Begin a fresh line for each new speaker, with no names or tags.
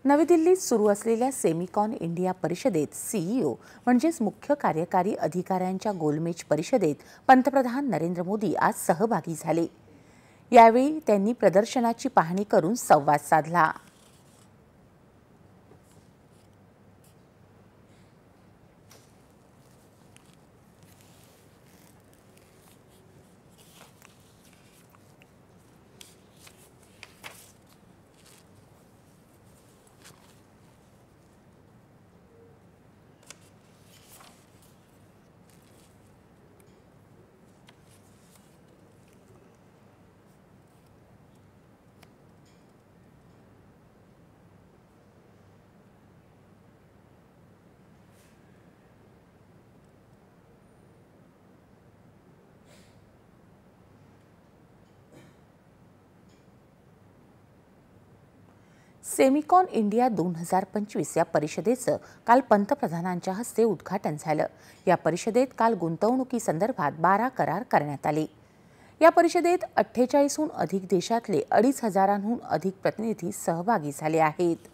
नवी दिल्लीत सुरू असलेल्या सेमिकॉन इंडिया परिषदेत सीईओ म्हणजेच मुख्य कार्यकारी अधिकाऱ्यांच्या गोलमेज परिषदेत पंतप्रधान नरेंद्र मोदी आज सहभागी झाले। यावेळी त्यांनी प्रदर्शनाची पाहणी करून संवाद साधला। सेमिकॉन इंडिया 2025 या परिषदेचं काल पंतप्रधानांच्या हस्ते उद्घाटन झालं। या परिषदेत काल गुंतवणुकीसंदर्भात 12 करार करण्यात आले। या परिषदेत 48हून अधिक देशातले 2500हून अधिक प्रतिनिधी सहभागी झाले आहेत।